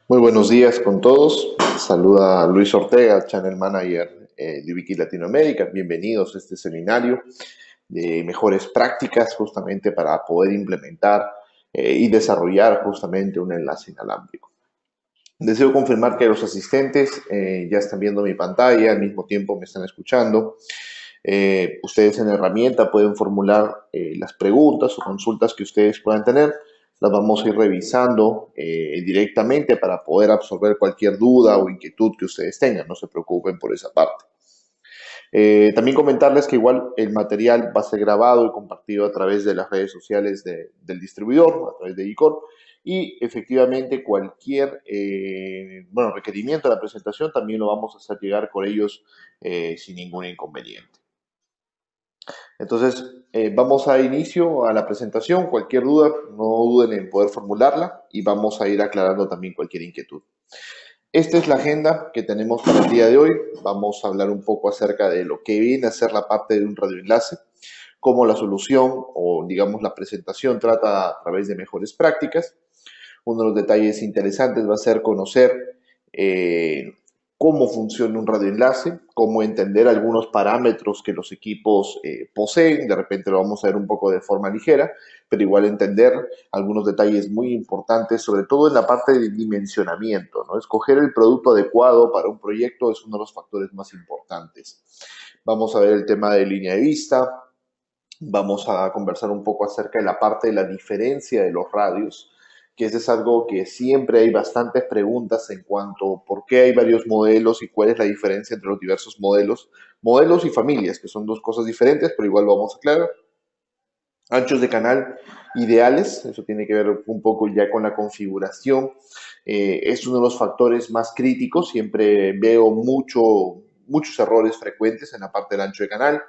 Muy buenos días con todos. Saluda Luis Ortega, Channel Manager de Wiki Latinoamérica. Bienvenidos a este seminario de mejores prácticas justamente para poder implementar y desarrollar justamente un enlace inalámbrico. Deseo confirmar que los asistentes ya están viendo mi pantalla, al mismo tiempo me están escuchando. Ustedes en la herramienta pueden formular las preguntas o consultas que ustedes puedan tener. Las vamos a ir revisando directamente para poder absorber cualquier duda o inquietud que ustedes tengan. No se preocupen por esa parte. También comentarles que igual el material va a ser grabado y compartido a través de las redes sociales del distribuidor, a través de eCorp, y efectivamente cualquier requerimiento de la presentación también lo vamos a hacer llegar con ellos sin ningún inconveniente. Entonces, vamos a inicio a la presentación. Cualquier duda, no duden en poder formularla y vamos a ir aclarando también cualquier inquietud. Esta es la agenda que tenemos para el día de hoy. Vamos a hablar un poco acerca de lo que viene a ser la parte de un radioenlace, cómo la solución o digamos la presentación trata a través de mejores prácticas. Uno de los detalles interesantes va a ser conocer cómo funciona un radioenlace, cómo entender algunos parámetros que los equipos poseen. De repente lo vamos a ver un poco de forma ligera, pero igual entender algunos detalles muy importantes, sobre todo en la parte de dimensionamiento, ¿no? Escoger el producto adecuado para un proyecto es uno de los factores más importantes. Vamos a ver el tema de línea de vista, vamos a conversar un poco acerca de la parte de la diferencia de los radios, que eso es algo que siempre hay bastantes preguntas en cuanto a por qué hay varios modelos y cuál es la diferencia entre los diversos modelos y familias, que son dos cosas diferentes, pero igual lo vamos a aclarar. Anchos de canal ideales, eso tiene que ver un poco ya con la configuración, es uno de los factores más críticos, siempre veo muchos errores frecuentes en la parte del ancho de canal.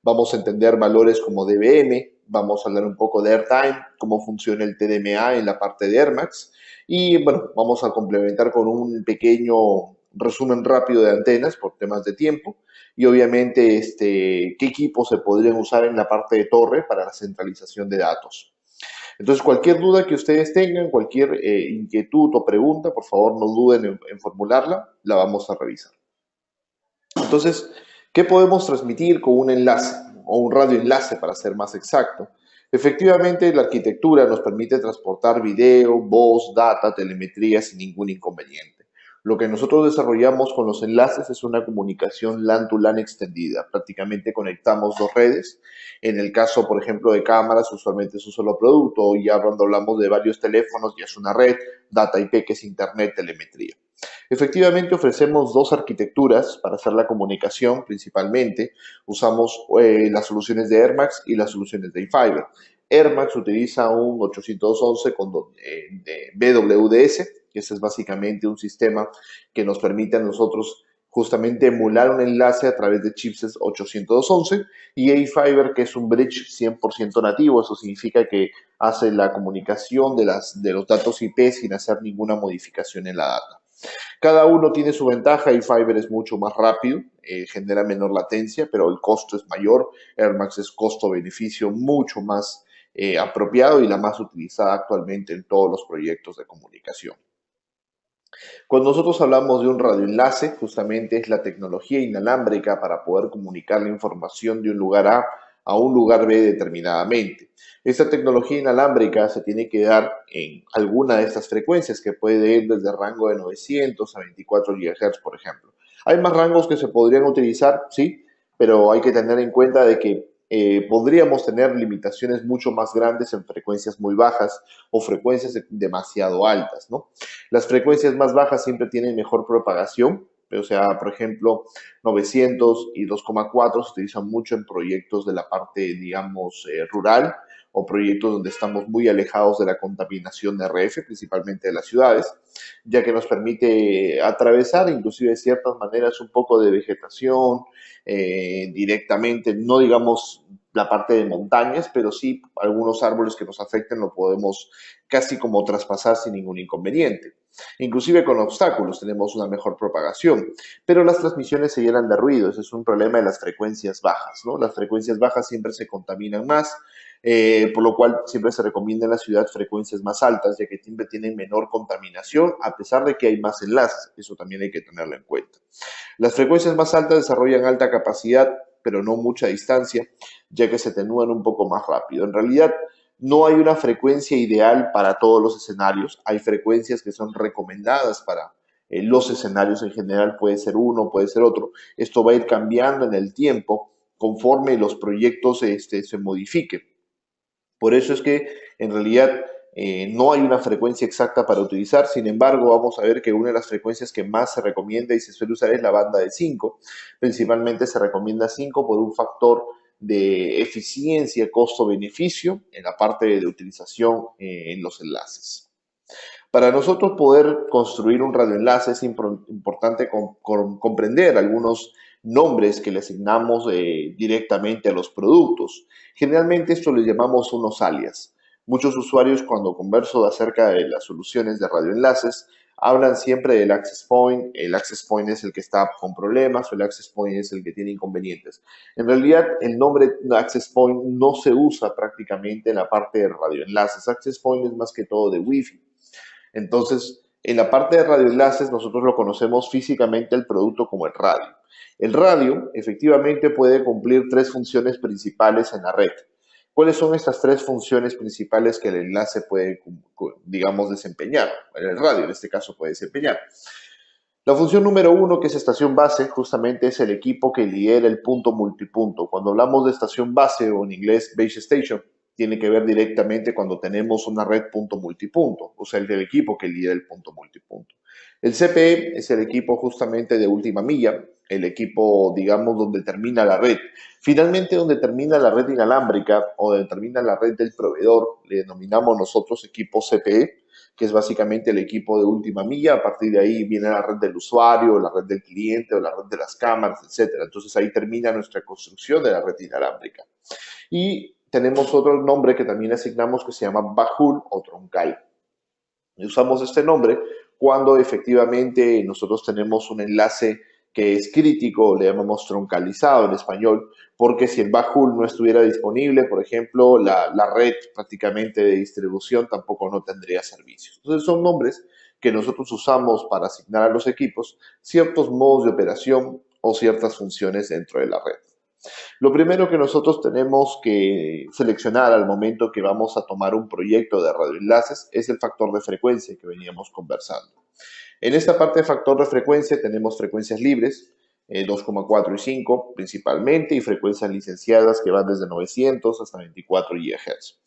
Vamos a entender valores como dBm, vamos a hablar un poco de airtime, cómo funciona el TDMA en la parte de Airmax y bueno, vamos a complementar con un pequeño resumen rápido de antenas por temas de tiempo y obviamente qué equipos se podrían usar en la parte de torre para la centralización de datos. Entonces, cualquier duda que ustedes tengan, cualquier inquietud o pregunta, por favor no duden en formularla, la vamos a revisar. Entonces, ¿qué podemos transmitir con un enlace o un radioenlace para ser más exacto? Efectivamente, la arquitectura nos permite transportar video, voz, data, telemetría sin ningún inconveniente. Lo que nosotros desarrollamos con los enlaces es una comunicación LAN to LAN extendida. Prácticamente conectamos dos redes. En el caso, por ejemplo, de cámaras, usualmente es un solo producto. Ya cuando hablamos de varios teléfonos, ya es una red, data IP, que es internet, telemetría. Efectivamente, ofrecemos dos arquitecturas para hacer la comunicación principalmente. Usamos las soluciones de Airmax y las soluciones de iFiber. Airmax utiliza un 811 con BWDS, que ese es básicamente un sistema que nos permite a nosotros justamente emular un enlace a través de chipsets 811 y iFiber, que es un bridge 100% nativo. Eso significa que hace la comunicación de los datos IP sin hacer ninguna modificación en la data. Cada uno tiene su ventaja. iFiber es mucho más rápido, genera menor latencia, pero el costo es mayor. Airmax es costo-beneficio mucho más apropiado y la más utilizada actualmente en todos los proyectos de comunicación. Cuando nosotros hablamos de un radioenlace, justamente es la tecnología inalámbrica para poder comunicar la información de un lugar A un lugar B determinadamente. Esta tecnología inalámbrica se tiene que dar en alguna de estas frecuencias, que puede ir desde el rango de 900 a 24 GHz, por ejemplo. Hay más rangos que se podrían utilizar, sí, pero hay que tener en cuenta de que podríamos tener limitaciones mucho más grandes en frecuencias muy bajas o frecuencias demasiado altas, ¿no? Las frecuencias más bajas siempre tienen mejor propagación, o sea, por ejemplo, 900 y 2,4 se utilizan mucho en proyectos de la parte, digamos, rural o proyectos donde estamos muy alejados de la contaminación de RF, principalmente de las ciudades, ya que nos permite atravesar inclusive de ciertas maneras un poco de vegetación directamente, no digamos la parte de montañas, pero sí algunos árboles que nos afecten lo podemos casi como traspasar sin ningún inconveniente. Inclusive con obstáculos tenemos una mejor propagación, pero las transmisiones se llenan de ruido. Ese es un problema de las frecuencias bajas, ¿no? Las frecuencias bajas siempre se contaminan más, por lo cual siempre se recomienda en la ciudad frecuencias más altas, ya que siempre tienen menor contaminación, a pesar de que hay más enlaces. Eso también hay que tenerlo en cuenta. Las frecuencias más altas desarrollan alta capacidad, pero no mucha distancia, ya que se atenúan un poco más rápido. En realidad, no hay una frecuencia ideal para todos los escenarios. Hay frecuencias que son recomendadas para los escenarios en general. Puede ser uno, puede ser otro. Esto va a ir cambiando en el tiempo conforme los proyectos se modifiquen. Por eso es que en realidad no hay una frecuencia exacta para utilizar. Sin embargo, vamos a ver que una de las frecuencias que más se recomienda y se suele usar es la banda de 5. Principalmente se recomienda 5 por un factor de eficiencia, costo-beneficio en la parte de utilización en los enlaces. Para nosotros poder construir un radioenlace es importante comprender algunos nombres que le asignamos directamente a los productos. Generalmente esto le llamamos unos alias. Muchos usuarios cuando converso acerca de las soluciones de radioenlaces hablan siempre del access point. El access point es el que está con problemas o el access point es el que tiene inconvenientes. En realidad el nombre access point no se usa prácticamente en la parte de radioenlaces. Access point es más que todo de Wi-Fi. Entonces, en la parte de radioenlaces, nosotros lo conocemos físicamente el producto como el radio. El radio, efectivamente, puede cumplir 3 funciones principales en la red. ¿Cuáles son estas 3 funciones principales que el enlace puede, digamos, desempeñar? El radio, en este caso, puede desempeñar. La función número 1, que es estación base, justamente es el equipo que lidera el punto multipunto. Cuando hablamos de estación base, o en inglés base station, tiene que ver directamente cuando tenemos una red punto multipunto, o sea, el del equipo que lidera el punto multipunto. El CPE es el equipo justamente de última milla, el equipo, digamos, donde termina la red. Finalmente, donde termina la red inalámbrica o donde termina la red del proveedor, le denominamos nosotros equipo CPE, que es básicamente el equipo de última milla. A partir de ahí viene la red del usuario, la red del cliente o la red de las cámaras, etcétera. Entonces ahí termina nuestra construcción de la red inalámbrica. Y tenemos otro nombre que también asignamos que se llama bajul o troncal. Y usamos este nombre cuando efectivamente nosotros tenemos un enlace que es crítico, le llamamos troncalizado en español, porque si el bajul no estuviera disponible, por ejemplo, la red prácticamente de distribución tampoco no tendría servicios. Entonces son nombres que nosotros usamos para asignar a los equipos ciertos modos de operación o ciertas funciones dentro de la red. Lo primero que nosotros tenemos que seleccionar al momento que vamos a tomar un proyecto de radioenlaces es el factor de frecuencia que veníamos conversando. En esta parte de factor de frecuencia tenemos frecuencias libres, 2,4 y 5 principalmente, y frecuencias licenciadas que van desde 900 hasta 24 GHz.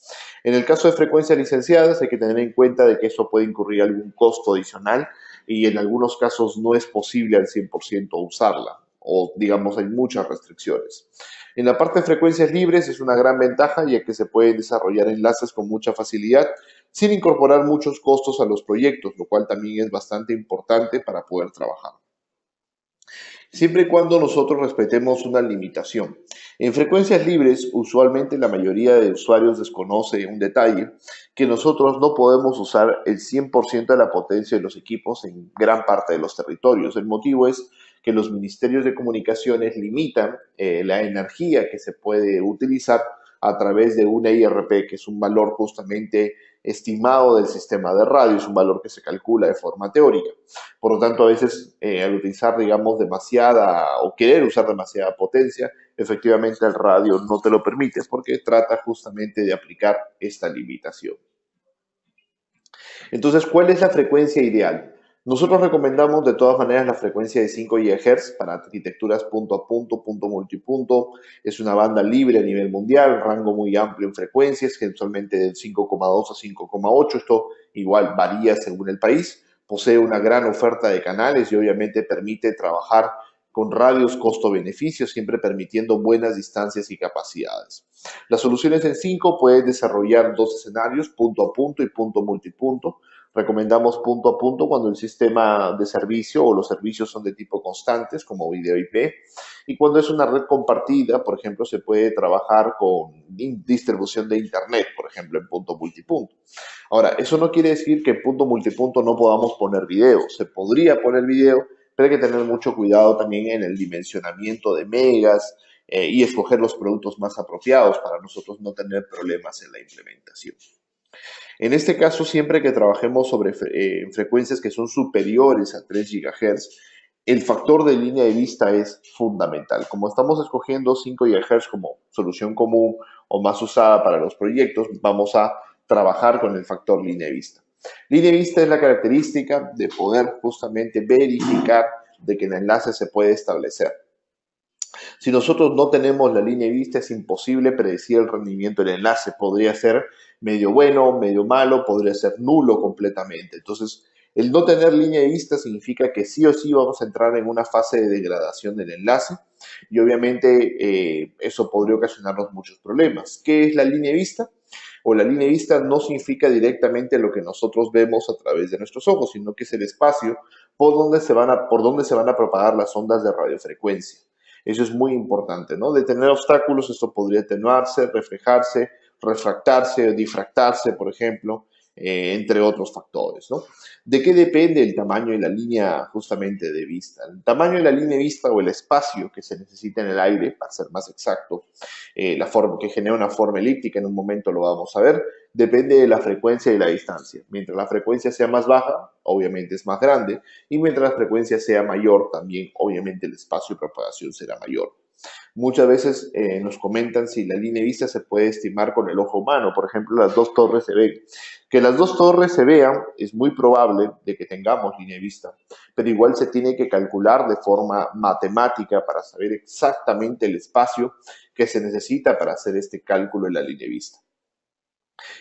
En el caso de frecuencias licenciadas hay que tener en cuenta de que eso puede incurrir algún costo adicional y en algunos casos no es posible al 100% usarla, o digamos hay muchas restricciones. En la parte de frecuencias libres es una gran ventaja ya que se pueden desarrollar enlaces con mucha facilidad sin incorporar muchos costos a los proyectos, lo cual también es bastante importante para poder trabajar. Siempre y cuando nosotros respetemos una limitación. En frecuencias libres, usualmente la mayoría de usuarios desconoce un detalle, que nosotros no podemos usar el 100% de la potencia de los equipos en gran parte de los territorios. El motivo es que los ministerios de comunicaciones limitan la energía que se puede utilizar a través de una IRP, que es un valor justamente estimado del sistema de radio, es un valor que se calcula de forma teórica. Por lo tanto, a veces al utilizar, digamos, demasiada o querer usar demasiada potencia, efectivamente el radio no te lo permite porque trata justamente de aplicar esta limitación. Entonces, ¿cuál es la frecuencia ideal? Nosotros recomendamos de todas maneras la frecuencia de 5 GHz para arquitecturas punto a punto, punto multipunto. Es una banda libre a nivel mundial, rango muy amplio en frecuencias, que usualmente de 5,2 a 5,8. Esto igual varía según el país. Posee una gran oferta de canales y obviamente permite trabajar con radios costo-beneficio, siempre permitiendo buenas distancias y capacidades. Las soluciones en 5 pueden desarrollar 2 escenarios, punto a punto y punto multipunto. Recomendamos punto a punto cuando el sistema de servicio o los servicios son de tipo constantes, como video IP. Y cuando es una red compartida, por ejemplo, se puede trabajar con distribución de Internet, por ejemplo, en punto multipunto. Ahora, eso no quiere decir que en punto multipunto no podamos poner video. Se podría poner video, pero hay que tener mucho cuidado también en el dimensionamiento de megas, y escoger los productos más apropiados para nosotros no tener problemas en la implementación. En este caso, siempre que trabajemos sobre frecuencias que son superiores a 3 GHz, el factor de línea de vista es fundamental. Como estamos escogiendo 5 GHz como solución común o más usada para los proyectos, vamos a trabajar con el factor línea de vista. Línea de vista es la característica de poder justamente verificar de que el enlace se puede establecer. Si nosotros no tenemos la línea de vista, es imposible predecir el rendimiento del enlace. Podría ser medio bueno, medio malo, podría ser nulo completamente. Entonces, el no tener línea de vista significa que sí o sí vamos a entrar en una fase de degradación del enlace y obviamente eso podría ocasionarnos muchos problemas. ¿Qué es la línea de vista? O la línea de vista no significa directamente lo que nosotros vemos a través de nuestros ojos, sino que es el espacio por donde se van a propagar las ondas de radiofrecuencia. Eso es muy importante, ¿no? De tener obstáculos, esto podría atenuarse, reflejarse, refractarse, difractarse, por ejemplo, entre otros factores, ¿no? ¿De qué depende el tamaño de la línea justamente de vista? El tamaño de la línea de vista o el espacio que se necesita en el aire, para ser más exacto, la forma que genera una forma elíptica, en un momento lo vamos a ver, depende de la frecuencia y la distancia. Mientras la frecuencia sea más baja, obviamente es más grande, y mientras la frecuencia sea mayor, también obviamente el espacio de propagación será mayor. Muchas veces nos comentan si la línea de vista se puede estimar con el ojo humano. Por ejemplo, las dos torres se ven. Que las dos torres se vean es muy probable de que tengamos línea de vista, pero igual se tiene que calcular de forma matemática para saber exactamente el espacio que se necesita para hacer este cálculo de la línea de vista.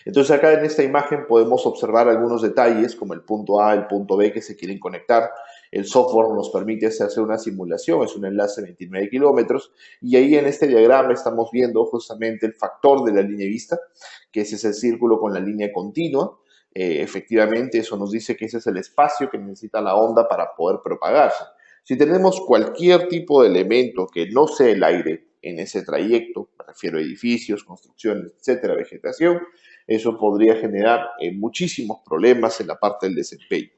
Entonces acá en esta imagen podemos observar algunos detalles como el punto A, el punto B que se quieren conectar. El software nos permite hacer una simulación, es un enlace de 29 kilómetros y ahí en este diagrama estamos viendo justamente el factor de la línea de vista, que ese es el círculo con la línea continua. Efectivamente eso nos dice que ese es el espacio que necesita la onda para poder propagarse. Si tenemos cualquier tipo de elemento que no sea el aire en ese trayecto, me refiero a edificios, construcciones, etcétera, vegetación, eso podría generar muchísimos problemas en la parte del desempeño.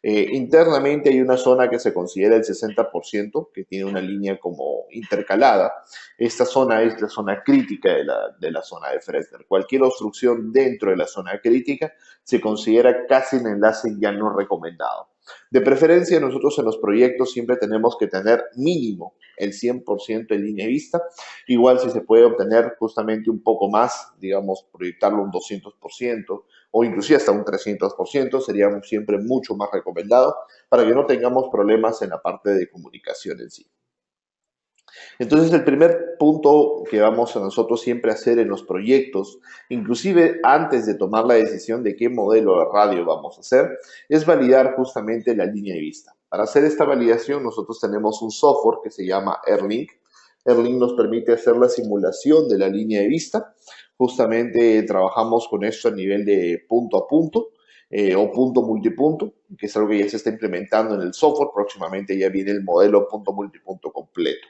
Internamente hay una zona que se considera el 60%, que tiene una línea como intercalada. Esta zona es la zona crítica de la zona de Fresnel. Cualquier obstrucción dentro de la zona crítica se considera casi un enlace ya no recomendado. De preferencia, nosotros en los proyectos siempre tenemos que tener mínimo el 100% en línea de vista. Igual si se puede obtener justamente un poco más, digamos, proyectarlo un 200% o inclusive hasta un 300%, sería siempre mucho más recomendado para que no tengamos problemas en la parte de comunicación en sí. Entonces, el primer punto que vamos a nosotros siempre hacer en los proyectos, inclusive antes de tomar la decisión de qué modelo de radio vamos a hacer, es validar justamente la línea de vista. Para hacer esta validación, nosotros tenemos un software que se llama AirLink. AirLink nos permite hacer la simulación de la línea de vista. Justamente trabajamos con esto a nivel de punto a punto. O punto multipunto, que es algo que ya se está implementando en el software. Próximamente ya viene el modelo punto multipunto completo.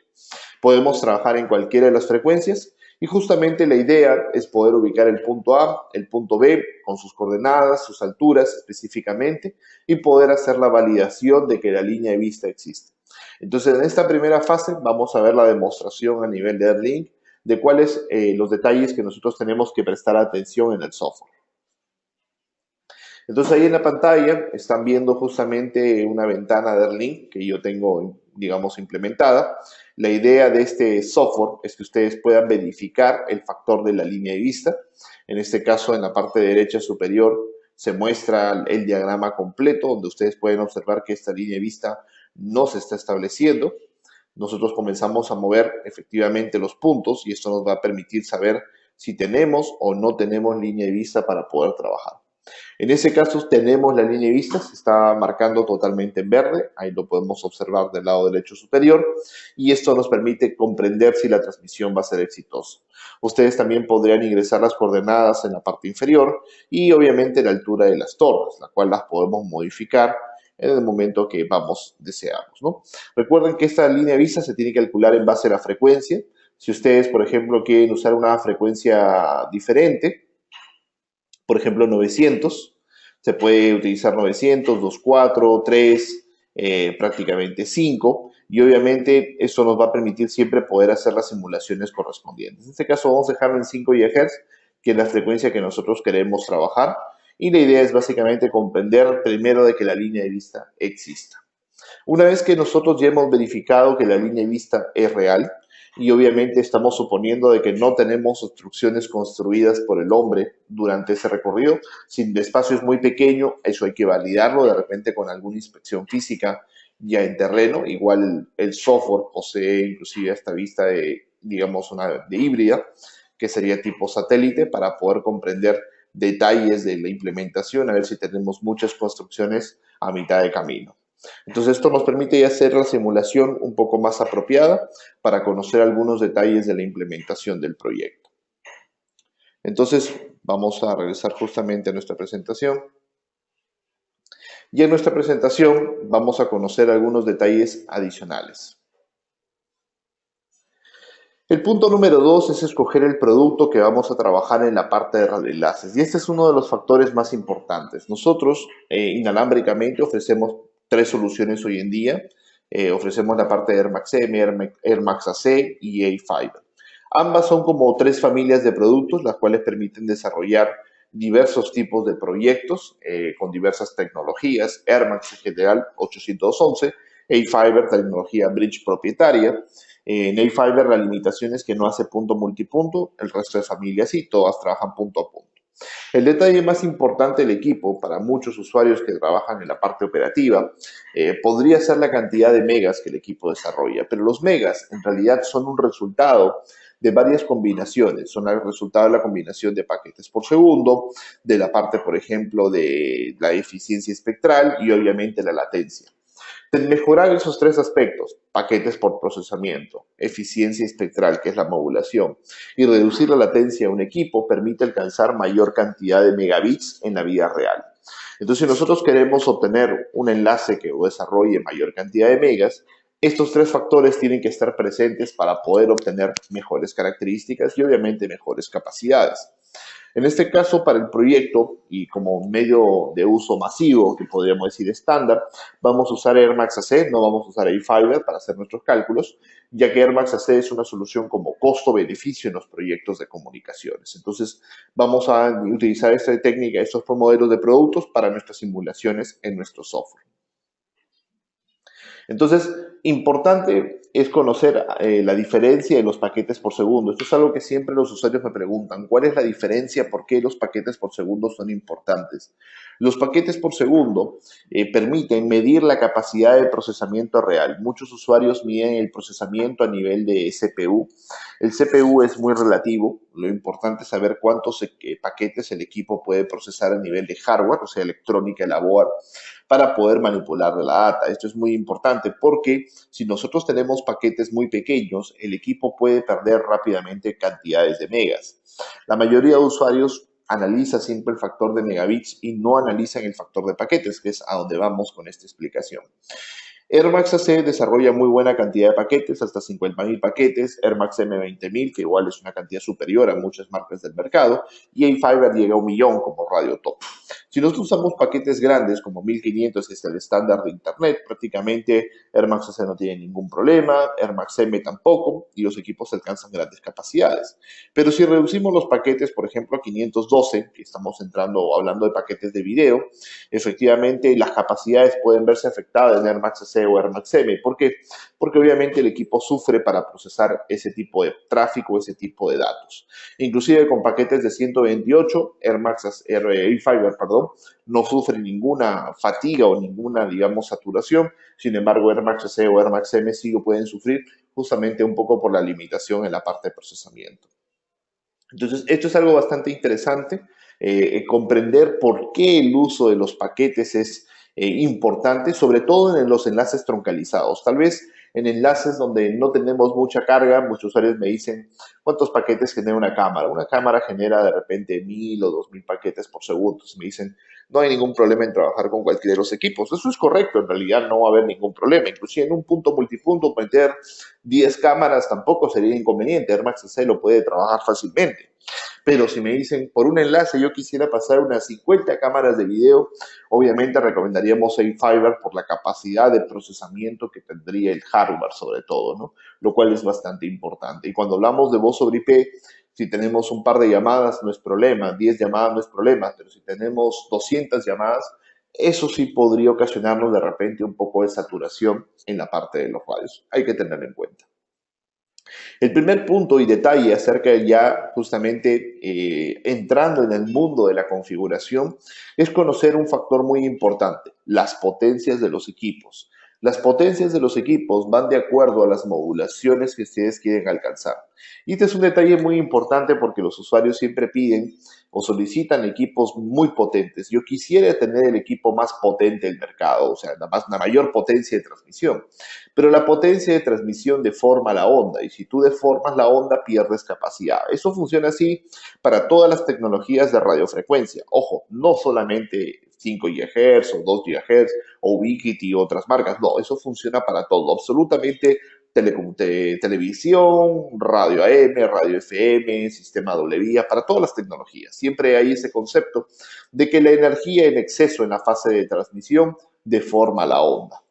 Podemos trabajar en cualquiera de las frecuencias y justamente la idea es poder ubicar el punto A, el punto B con sus coordenadas, sus alturas específicamente y poder hacer la validación de que la línea de vista existe. Entonces, en esta primera fase vamos a ver la demostración a nivel de AirLink de cuáles los detalles que nosotros tenemos que prestar atención en el software. Entonces ahí en la pantalla están viendo justamente una ventana de AirLink que yo tengo, digamos, implementada. La idea de este software es que ustedes puedan verificar el factor de la línea de vista. En este caso, en la parte derecha superior se muestra el diagrama completo, donde ustedes pueden observar que esta línea de vista no se está estableciendo. Nosotros comenzamos a mover efectivamente los puntos y esto nos va a permitir saber si tenemos o no tenemos línea de vista para poder trabajar. En ese caso tenemos la línea de vista, se está marcando totalmente en verde, ahí lo podemos observar del lado derecho superior y esto nos permite comprender si la transmisión va a ser exitosa. Ustedes también podrían ingresar las coordenadas en la parte inferior y obviamente la altura de las torres, la cual las podemos modificar en el momento que deseamos, ¿no? Recuerden que esta línea de vista se tiene que calcular en base a la frecuencia. Si ustedes, por ejemplo, quieren usar una frecuencia diferente, por ejemplo, 900, se puede utilizar 900, 2.4, 3, prácticamente 5. y obviamente eso nos va a permitir siempre poder hacer las simulaciones correspondientes. En este caso vamos a dejarlo en 5 GHz, que es la frecuencia que nosotros queremos trabajar, y la idea es básicamente comprender primero de que la línea de vista exista. Una vez que nosotros ya hemos verificado que la línea de vista es real, y obviamente estamos suponiendo de que no tenemos obstrucciones construidas por el hombre durante ese recorrido, si el espacio es muy pequeño, eso hay que validarlo de repente con alguna inspección física ya en terreno. Igual el software posee inclusive esta vista de, digamos, una de híbrida, que sería tipo satélite, para poder comprender detalles de la implementación, a ver si tenemos muchas construcciones a mitad de camino. Entonces esto nos permite ya hacer la simulación un poco más apropiada para conocer algunos detalles de la implementación del proyecto. Entonces vamos a regresar justamente a nuestra presentación. Y en nuestra presentación vamos a conocer algunos detalles adicionales. El punto número 2 es escoger el producto que vamos a trabajar en la parte de radioenlaces. Y este es uno de los factores más importantes. Nosotros inalámbricamente ofrecemos 3 soluciones hoy en día. Ofrecemos la parte de AirMax M, AirMax AC y A-Fiber. Ambas son como 3 familias de productos, las cuales permiten desarrollar diversos tipos de proyectos con diversas tecnologías. AirMax en general 811, A-Fiber tecnología bridge propietaria. En A-Fiber la limitación es que no hace punto multipunto, el resto de familias sí, todas trabajan punto a punto. El detalle más importante del equipo para muchos usuarios que trabajan en la parte operativa podría ser la cantidad de megas que el equipo desarrolla, pero los megas en realidad son un resultado de varias combinaciones, son el resultado de la combinación de paquetes por segundo, de la parte, por ejemplo, de la eficiencia espectral y obviamente la latencia. Mejorar esos 3 aspectos, paquetes por procesamiento, eficiencia espectral, que es la modulación, y reducir la latencia de un equipo, permite alcanzar mayor cantidad de megabits en la vida real. Entonces, si nosotros queremos obtener un enlace que desarrolle mayor cantidad de megas, estos 3 factores tienen que estar presentes para poder obtener mejores características y obviamente mejores capacidades. En este caso, para el proyecto y como medio de uso masivo, que podríamos decir estándar, vamos a usar AirMax AC, no vamos a usar A-Fiber para hacer nuestros cálculos, ya que AirMax AC es una solución como costo-beneficio en los proyectos de comunicaciones. Entonces, vamos a utilizar esta técnica, estos modelos de productos para nuestras simulaciones en nuestro software. Entonces, importante es conocer la diferencia de los paquetes por segundo. Esto es algo que siempre los usuarios me preguntan. ¿Cuál es la diferencia? ¿Por qué los paquetes por segundo son importantes? Los paquetes por segundo permiten medir la capacidad de procesamiento real. Muchos usuarios miden el procesamiento a nivel de CPU. El CPU es muy relativo. Lo importante es saber cuántos paquetes el equipo puede procesar a nivel de hardware, o sea, electrónica, la board, para poder manipular la data. Esto es muy importante porque si nosotros tenemos paquetes muy pequeños, el equipo puede perder rápidamente cantidades de megas. La mayoría de usuarios analiza siempre el factor de megabits y no analizan el factor de paquetes, que es a donde vamos con esta explicación. AirMax AC desarrolla muy buena cantidad de paquetes, hasta 50.000 paquetes, AirMax M 20.000, que igual es una cantidad superior a muchas marcas del mercado, y A-Fiber llega a 1.000.000 como radio top. Si nosotros usamos paquetes grandes como 1.500, que es el estándar de Internet, prácticamente AirMax AC no tiene ningún problema, AirMax M tampoco, y los equipos alcanzan grandes capacidades. Pero si reducimos los paquetes, por ejemplo, a 512, que estamos entrando hablando de paquetes de video, efectivamente las capacidades pueden verse afectadas en AirMax AC o AirMax M. ¿Por qué? Porque obviamente el equipo sufre para procesar ese tipo de tráfico, ese tipo de datos. Inclusive con paquetes de 128, A-Fiber, no sufre ninguna fatiga o ninguna, digamos, saturación. Sin embargo, AirMax AC o AirMax M sí lo pueden sufrir justamente un poco por la limitación en la parte de procesamiento. Entonces, esto es algo bastante interesante, comprender por qué el uso de los paquetes es importante, sobre todo en los enlaces troncalizados. Tal vez en enlaces donde no tenemos mucha carga, muchos usuarios me dicen, ¿cuántos paquetes genera una cámara? Una cámara genera de repente 1.000 o 2.000 paquetes por segundo. Entonces me dicen, no hay ningún problema en trabajar con cualquiera de los equipos. Eso es correcto, en realidad no va a haber ningún problema. Inclusive en un punto multipunto meter 10 cámaras tampoco sería inconveniente. Air Max C lo puede trabajar fácilmente. Pero si me dicen, por un enlace yo quisiera pasar unas 50 cámaras de video, obviamente recomendaríamos A-Fiber por la capacidad de procesamiento que tendría el hardware sobre todo, ¿no? Lo cual es bastante importante. Y cuando hablamos de voz sobre IP, si tenemos un par de llamadas no es problema, 10 llamadas no es problema, pero si tenemos 200 llamadas, eso sí podría ocasionarnos de repente un poco de saturación en la parte de los radios. Hay que tenerlo en cuenta. El primer punto y detalle acerca de ya justamente entrando en el mundo de la configuración es conocer un factor muy importante, las potencias de los equipos. Las potencias de los equipos van de acuerdo a las modulaciones que ustedes quieren alcanzar. Y este es un detalle muy importante porque los usuarios siempre piden o solicitan equipos muy potentes. Yo quisiera tener el equipo más potente del mercado, o sea, la mayor potencia de transmisión. Pero la potencia de transmisión deforma la onda y si tú deformas la onda pierdes capacidad. Eso funciona así para todas las tecnologías de radiofrecuencia. Ojo, no solamente 5 GHz o 2 GHz o Ubiquiti y otras marcas. No, eso funciona para todo. Absolutamente televisión, radio AM, radio FM, sistema doble vía, para todas las tecnologías. Siempre hay ese concepto de que la energía en exceso en la fase de transmisión deforma la onda.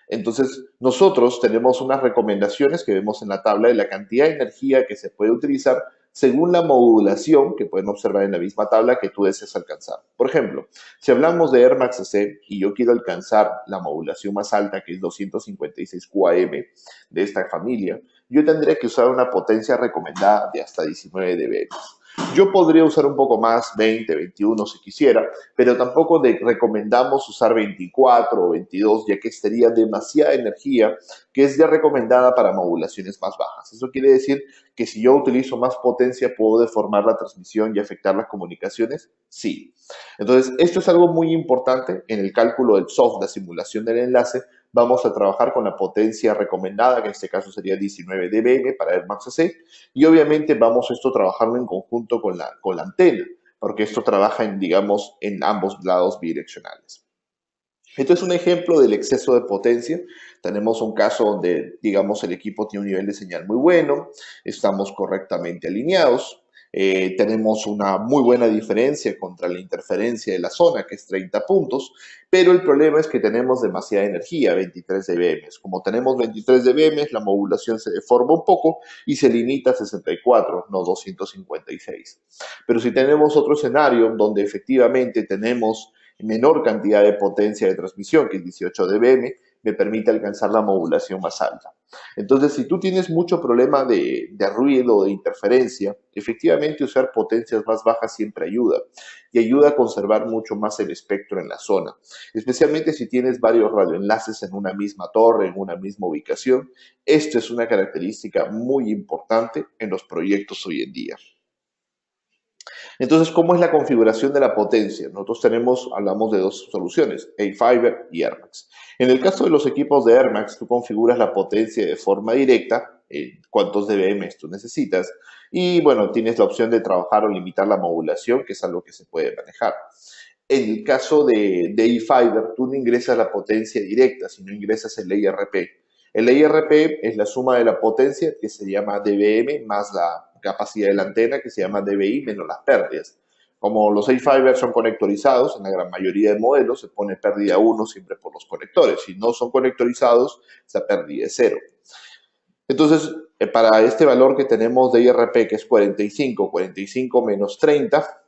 Entonces, nosotros tenemos unas recomendaciones que vemos en la tabla de la cantidad de energía que se puede utilizar según la modulación que pueden observar en la misma tabla que tú deseas alcanzar. Por ejemplo, si hablamos de Air Max C y yo quiero alcanzar la modulación más alta, que es 256 QAM de esta familia, yo tendría que usar una potencia recomendada de hasta 19 dB. Yo podría usar un poco más, 20, 21 si quisiera, pero tampoco recomendamos usar 24 o 22, ya que sería demasiada energía que es ya recomendada para modulaciones más bajas. Eso quiere decir que si yo utilizo más potencia, ¿puedo deformar la transmisión y afectar las comunicaciones? Sí. Entonces, esto es algo muy importante en el cálculo del soft, la simulación del enlace. Vamos a trabajar con la potencia recomendada, que en este caso sería 19 dBm para Air Max C, y obviamente vamos esto a trabajarlo en conjunto con la antena, porque esto trabaja en, digamos, en ambos lados bidireccionales. Esto es un ejemplo del exceso de potencia. Tenemos un caso donde, digamos, el equipo tiene un nivel de señal muy bueno, estamos correctamente alineados, tenemos una muy buena diferencia contra la interferencia de la zona, que es 30 puntos, pero el problema es que tenemos demasiada energía, 23 dBm. Como tenemos 23 dBm, la modulación se deforma un poco y se limita a 64, no 256. Pero si tenemos otro escenario donde efectivamente tenemos menor cantidad de potencia de transmisión, que es 18 dBm, me permite alcanzar la modulación más alta. Entonces, si tú tienes mucho problema de ruido o de interferencia, efectivamente usar potencias más bajas siempre ayuda y ayuda a conservar mucho más el espectro en la zona, especialmente si tienes varios radioenlaces en una misma torre, en una misma ubicación. Esto es una característica muy importante en los proyectos hoy en día. Entonces, ¿cómo es la configuración de la potencia? Nosotros hablamos de dos soluciones, A-Fiber y Air Max. En el caso de los equipos de Air Max, tú configuras la potencia de forma directa, cuántos dBm tú necesitas, y bueno, tienes la opción de trabajar o limitar la modulación, que es algo que se puede manejar. En el caso de A-Fiber, tú no ingresas la potencia directa, sino ingresas el IRP. El IRP es la suma de la potencia, que se llama dBm, más la capacidad de la antena, que se llama dBi, menos las pérdidas. Como los A-Fiber son conectorizados, en la gran mayoría de modelos se pone pérdida 1 siempre por los conectores. Si no son conectorizados, esa pérdida es 0. Entonces, para este valor que tenemos de IRP, que es 45, 45 menos 30,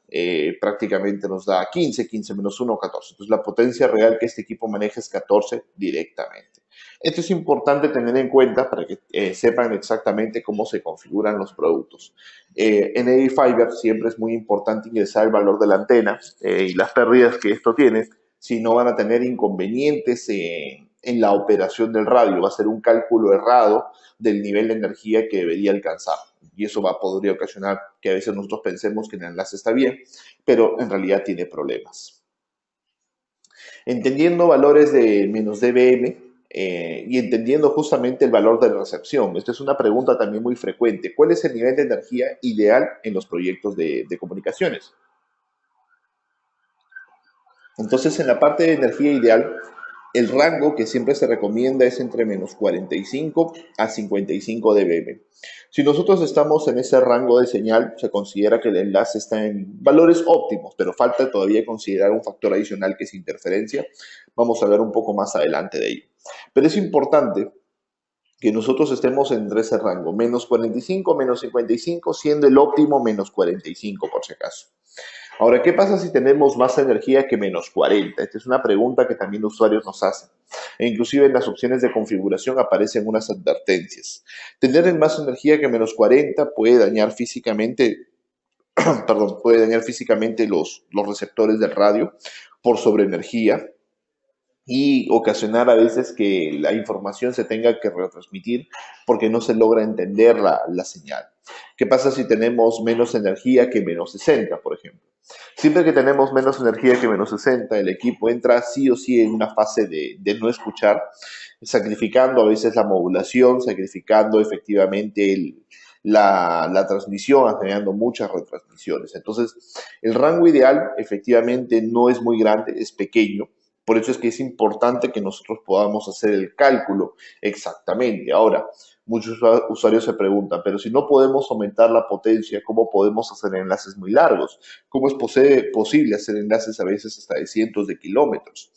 prácticamente nos da 15, 15 menos 1, 14. Entonces, la potencia real que este equipo maneja es 14 directamente. Esto es importante tener en cuenta para que sepan exactamente cómo se configuran los productos. En A-Fiber siempre es muy importante ingresar el valor de la antena y las pérdidas que esto tiene, si no van a tener inconvenientes en la operación del radio. Va a ser un cálculo errado del nivel de energía que debería alcanzar. Y eso podría ocasionar que a veces nosotros pensemos que el enlace está bien, pero en realidad tiene problemas. Entendiendo valores de menos dBm y entendiendo justamente el valor de recepción, esta es una pregunta también muy frecuente. ¿Cuál es el nivel de energía ideal en los proyectos de comunicaciones? Entonces, en la parte de energía ideal, el rango que siempre se recomienda es entre menos 45 a 55 dBm. Si nosotros estamos en ese rango de señal, se considera que el enlace está en valores óptimos, pero falta todavía considerar un factor adicional que es interferencia. Vamos a ver un poco más adelante de ello. Pero es importante que nosotros estemos entre ese rango, menos 45, menos 55, siendo el óptimo menos 45 por si acaso. Ahora, ¿qué pasa si tenemos más energía que menos 40? Esta es una pregunta que también los usuarios nos hacen. E inclusive en las opciones de configuración aparecen unas advertencias. Tener más energía que menos 40 puede dañar físicamente, perdón, puede dañar físicamente los receptores del radio por sobreenergía y ocasionar a veces que la información se tenga que retransmitir porque no se logra entender la señal. ¿Qué pasa si tenemos menos energía que menos 60, por ejemplo? Siempre que tenemos menos energía que menos 60, el equipo entra sí o sí en una fase de no escuchar, sacrificando a veces la modulación, sacrificando efectivamente la transmisión, generando muchas retransmisiones. Entonces, el rango ideal efectivamente no es muy grande, es pequeño. Por eso es que es importante que nosotros podamos hacer el cálculo exactamente. Ahora, muchos usuarios se preguntan, pero si no podemos aumentar la potencia, ¿cómo podemos hacer enlaces muy largos? ¿Cómo es posible hacer enlaces a veces hasta de cientos de kilómetros?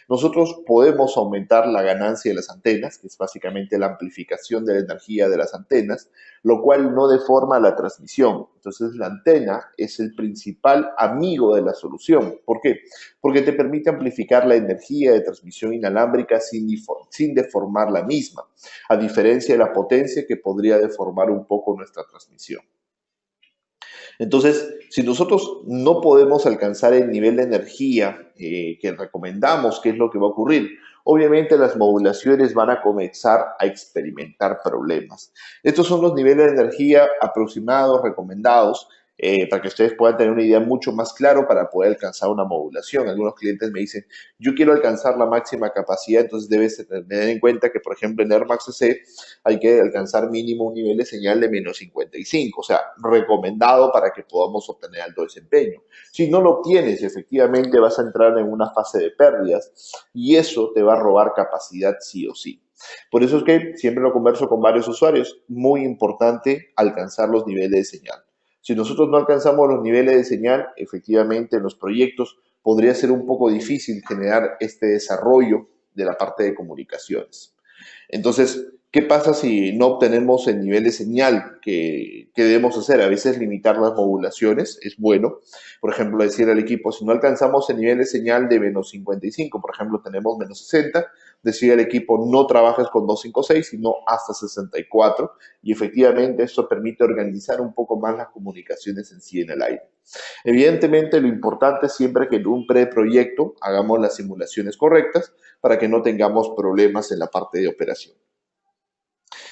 Nosotros podemos aumentar la ganancia de las antenas, que es básicamente la amplificación de la energía de las antenas, lo cual no deforma la transmisión. Entonces, la antena es el principal amigo de la solución. ¿Por qué? Porque te permite amplificar la energía de transmisión inalámbrica sin deformar la misma, a diferencia de la potencia que podría deformar un poco nuestra transmisión. Entonces, si nosotros no podemos alcanzar el nivel de energía que recomendamos, ¿qué es lo que va a ocurrir? Obviamente las modulaciones van a comenzar a experimentar problemas. Estos son los niveles de energía aproximados, recomendados, para que ustedes puedan tener una idea mucho más clara para poder alcanzar una modulación. Algunos clientes me dicen, yo quiero alcanzar la máxima capacidad, entonces debes tener en cuenta que, por ejemplo, en Air Max C hay que alcanzar mínimo un nivel de señal de menos 55, o sea, recomendado para que podamos obtener alto desempeño. Si no lo obtienes, efectivamente vas a entrar en una fase de pérdidas y eso te va a robar capacidad sí o sí. Por eso es que siempre lo converso con varios usuarios, muy importante alcanzar los niveles de señal. Si nosotros no alcanzamos los niveles de señal, efectivamente en los proyectos podría ser un poco difícil generar este desarrollo de la parte de comunicaciones. Entonces, ¿qué pasa si no obtenemos el nivel de señal que debemos hacer? A veces limitar las modulaciones es bueno. Por ejemplo, decir al equipo, si no alcanzamos el nivel de señal de menos 55, por ejemplo, tenemos menos 60, decir al equipo, no trabajes con 256, sino hasta 64. Y efectivamente esto permite organizar un poco más las comunicaciones en sí en el aire. Evidentemente, lo importante es siempre que en un preproyecto hagamos las simulaciones correctas para que no tengamos problemas en la parte de operación.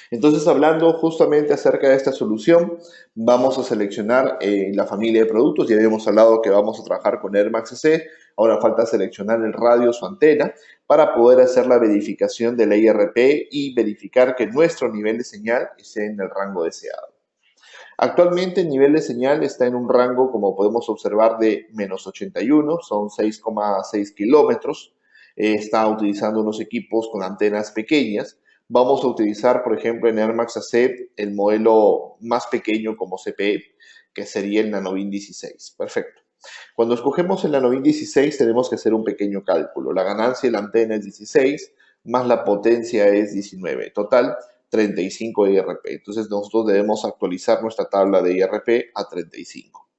Entonces, hablando justamente acerca de esta solución, vamos a seleccionar la familia de productos. Ya habíamos hablado que vamos a trabajar con Air Max C. Ahora falta seleccionar el radio, su antena, para poder hacer la verificación de la IRP y verificar que nuestro nivel de señal esté en el rango deseado. Actualmente el nivel de señal está en un rango, como podemos observar, de menos 81, son 6,6 kilómetros. Está utilizando unos equipos con antenas pequeñas. Vamos a utilizar, por ejemplo, en Air Max AC el modelo más pequeño como CPE, que sería el Nanovin 16. Perfecto. Cuando escogemos el Nanovin 16 tenemos que hacer un pequeño cálculo. La ganancia de la antena es 16, más la potencia es 19. Total, 35 IRP. Entonces nosotros debemos actualizar nuestra tabla de IRP a 35.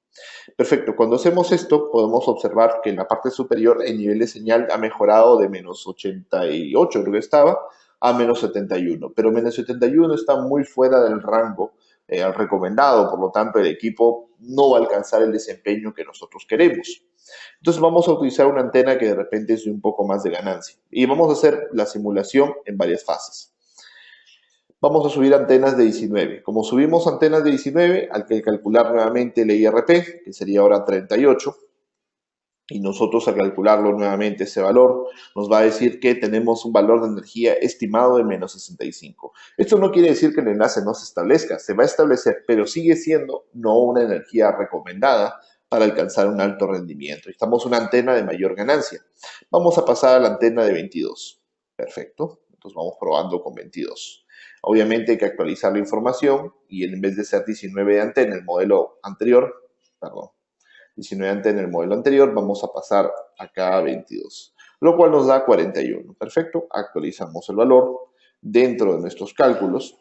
Perfecto, cuando hacemos esto podemos observar que en la parte superior el nivel de señal ha mejorado de menos 88, creo que estaba, a menos 71, pero menos 71 está muy fuera del rango recomendado, por lo tanto el equipo no va a alcanzar el desempeño que nosotros queremos. Entonces vamos a utilizar una antena que de repente es de un poco más de ganancia y vamos a hacer la simulación en varias fases. Vamos a subir antenas de 19. Como subimos antenas de 19, hay que calcular nuevamente el IRP, que sería ahora 38. Y nosotros al calcularlo nuevamente ese valor nos va a decir que tenemos un valor de energía estimado de menos 65. Esto no quiere decir que el enlace no se establezca, se va a establecer, pero sigue siendo no una energía recomendada para alcanzar un alto rendimiento. Necesitamos una antena de mayor ganancia. Vamos a pasar a la antena de 22. Perfecto. Entonces vamos probando con 22. Obviamente hay que actualizar la información y en vez de ser 19 de antena en el modelo anterior, perdón, 19 antena en el modelo anterior, vamos a pasar acá a 22, lo cual nos da 41. Perfecto. Actualizamos el valor dentro de nuestros cálculos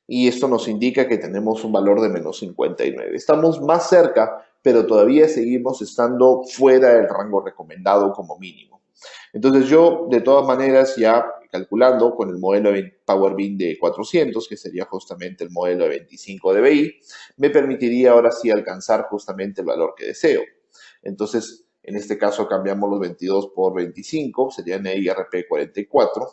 y esto nos indica que tenemos un valor de menos 59. Estamos más cerca, pero todavía seguimos estando fuera del rango recomendado como mínimo. Entonces yo, de todas maneras, ya calculando con el modelo PowerBin de 400, que sería justamente el modelo de 25 dBi, me permitiría ahora sí alcanzar justamente el valor que deseo. Entonces, en este caso cambiamos los 22 por 25, sería NIRP 44.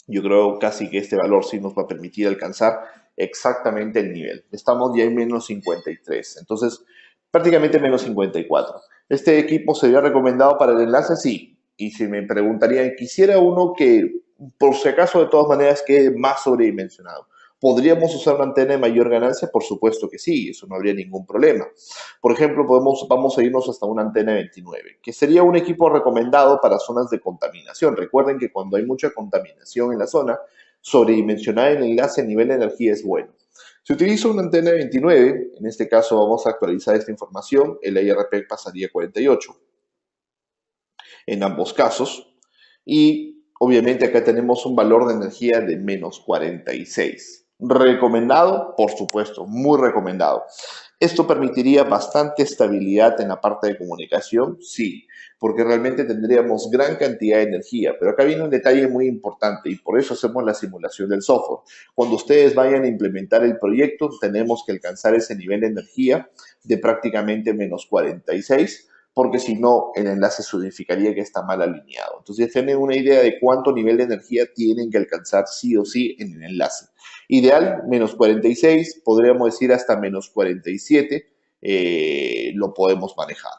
Yo creo casi que este valor sí nos va a permitir alcanzar exactamente el nivel. Estamos ya en menos 53, entonces prácticamente menos 54. ¿Este equipo sería recomendado para el enlace? Sí. Y si me preguntarían, quisiera uno que por si acaso de todas maneras quede más sobredimensionado. ¿Podríamos usar una antena de mayor ganancia? Por supuesto que sí, eso no habría ningún problema. Por ejemplo, vamos a irnos hasta una antena 29, que sería un equipo recomendado para zonas de contaminación. Recuerden que cuando hay mucha contaminación en la zona, sobredimensionar el enlace a nivel de energía es bueno. Si utilizo una antena 29, en este caso vamos a actualizar esta información, el IRP pasaría a 48 en ambos casos. Y obviamente acá tenemos un valor de energía de menos 46. ¿Recomendado? Por supuesto, muy recomendado. ¿Esto permitiría bastante estabilidad en la parte de comunicación? Sí, porque realmente tendríamos gran cantidad de energía. Pero acá viene un detalle muy importante y por eso hacemos la simulación del software. Cuando ustedes vayan a implementar el proyecto, tenemos que alcanzar ese nivel de energía de prácticamente menos 46, porque si no, el enlace significaría que está mal alineado. Entonces, tienen una idea de cuánto nivel de energía tienen que alcanzar sí o sí en el enlace. Ideal, menos 46, podríamos decir hasta menos 47, lo podemos manejar.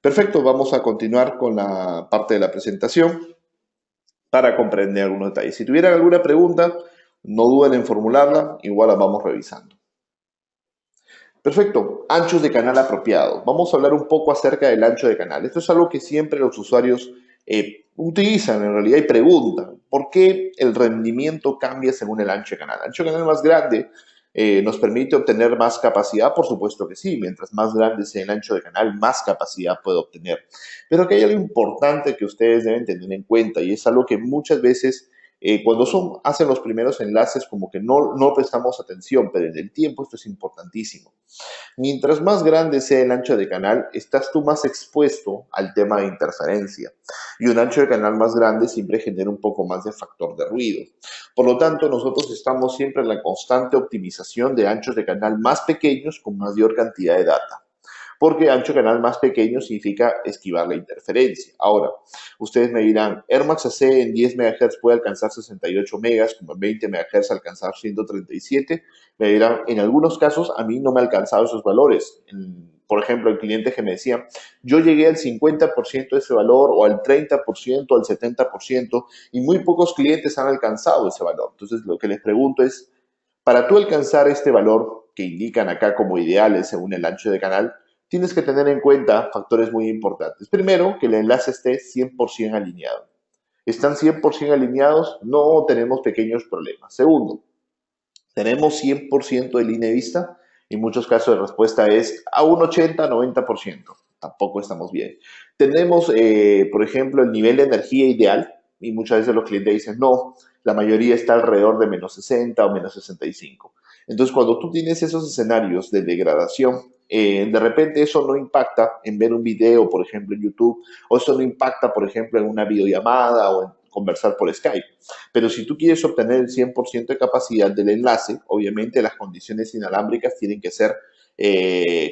Perfecto, vamos a continuar con la parte de la presentación para comprender algunos detalles. Si tuvieran alguna pregunta, no duden en formularla, igual la vamos revisando. Perfecto, anchos de canal apropiados. Vamos a hablar un poco acerca del ancho de canal. Esto es algo que siempre los usuarios utilizan en realidad y preguntan, ¿por qué el rendimiento cambia según el ancho de canal? El ancho de canal más grande nos permite obtener más capacidad, por supuesto que sí, mientras más grande sea el ancho de canal, más capacidad puede obtener. Pero aquí hay algo importante que ustedes deben tener en cuenta y es algo que muchas veces cuando hacen los primeros enlaces como que no prestamos atención, pero en el tiempo esto es importantísimo. Mientras más grande sea el ancho de canal, estás tú más expuesto al tema de interferencia. Y un ancho de canal más grande siempre genera un poco más de factor de ruido. Por lo tanto, nosotros estamos siempre en la constante optimización de anchos de canal más pequeños con mayor cantidad de data. Porque ancho de canal más pequeño significa esquivar la interferencia. Ahora, ustedes me dirán, Airmax AC en 10 MHz puede alcanzar 68 megas, como en 20 MHz alcanzar 137. Me dirán, en algunos casos a mí no me ha alcanzado esos valores. Por ejemplo, el cliente que me decía, yo llegué al 50% de ese valor o al 30%, al 70% y muy pocos clientes han alcanzado ese valor. Entonces, lo que les pregunto es, para tú alcanzar este valor que indican acá como ideales según el ancho de canal, tienes que tener en cuenta factores muy importantes. Primero, que el enlace esté 100% alineado. ¿Están 100% alineados? No tenemos pequeños problemas. Segundo, ¿tenemos 100% de línea de vista? En muchos casos la respuesta es a un 80-90%. Tampoco estamos bien. Tenemos, por ejemplo, el nivel de energía ideal y muchas veces los clientes dicen no, la mayoría está alrededor de menos 60 o menos 65. Entonces, cuando tú tienes esos escenarios de degradación, de repente eso no impacta en ver un video, por ejemplo, en YouTube, o eso no impacta, por ejemplo, en una videollamada o en conversar por Skype. Pero si tú quieres obtener el 100% de capacidad del enlace, obviamente las condiciones inalámbricas tienen que ser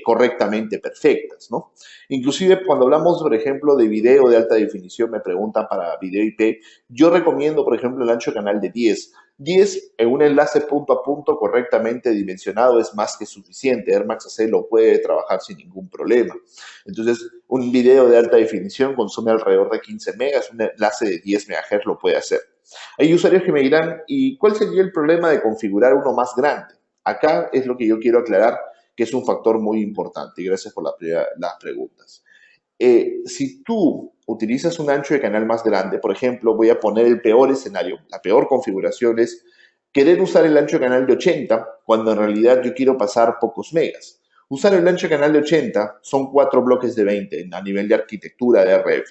correctamente perfectas, ¿no? Inclusive cuando hablamos, por ejemplo, de video de alta definición, me preguntan para video IP, yo recomiendo, por ejemplo, el ancho de canal de 10. 10 en un enlace punto a punto correctamente dimensionado es más que suficiente. Airmax AC lo puede trabajar sin ningún problema. Entonces, un video de alta definición consume alrededor de 15 megas, un enlace de 10 MHz lo puede hacer. Hay usuarios que me dirán, ¿y cuál sería el problema de configurar uno más grande? Acá es lo que yo quiero aclarar, que es un factor muy importante. Y gracias por las preguntas. Si tú utilizas un ancho de canal más grande, por ejemplo, voy a poner el peor escenario, la peor configuración es querer usar el ancho de canal de 80 cuando en realidad yo quiero pasar pocos megas. Usar el ancho de canal de 80 son 4 bloques de 20 a nivel de arquitectura de RF.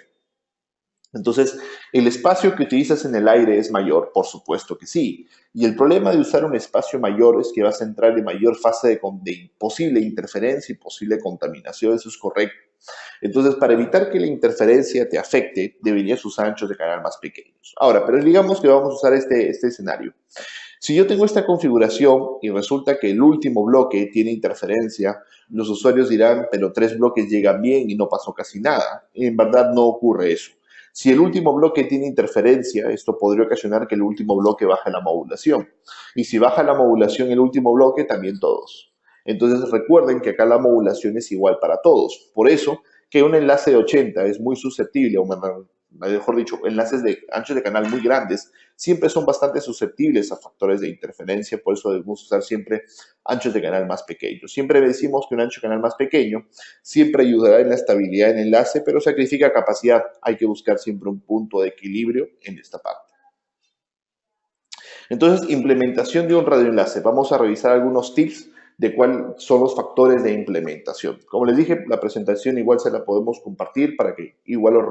Entonces, ¿el espacio que utilizas en el aire es mayor? Por supuesto que sí. Y el problema de usar un espacio mayor es que vas a entrar en mayor fase de posible interferencia y posible contaminación. Eso es correcto. Entonces, para evitar que la interferencia te afecte, deberías usar anchos de canal más pequeños. Ahora, pero digamos que vamos a usar este escenario. Si yo tengo esta configuración y resulta que el último bloque tiene interferencia, los usuarios dirán, pero 3 bloques llegan bien y no pasó casi nada. En verdad no ocurre eso. Si el último bloque tiene interferencia, esto podría ocasionar que el último bloque baje la modulación. Y si baja la modulación el último bloque, también todos. Entonces recuerden que acá la modulación es igual para todos. Por eso que un enlace de 80 es muy susceptible, o mejor dicho, enlaces de anchos de canal muy grandes siempre son bastante susceptibles a factores de interferencia, por eso debemos usar siempre anchos de canal más pequeños. Siempre decimos que un ancho de canal más pequeño siempre ayudará en la estabilidad del enlace, pero sacrifica capacidad. Hay que buscar siempre un punto de equilibrio en esta parte. Entonces, implementación de un radioenlace. Vamos a revisar algunos tips de cuáles son los factores de implementación. Como les dije, la presentación igual se la podemos compartir para que igual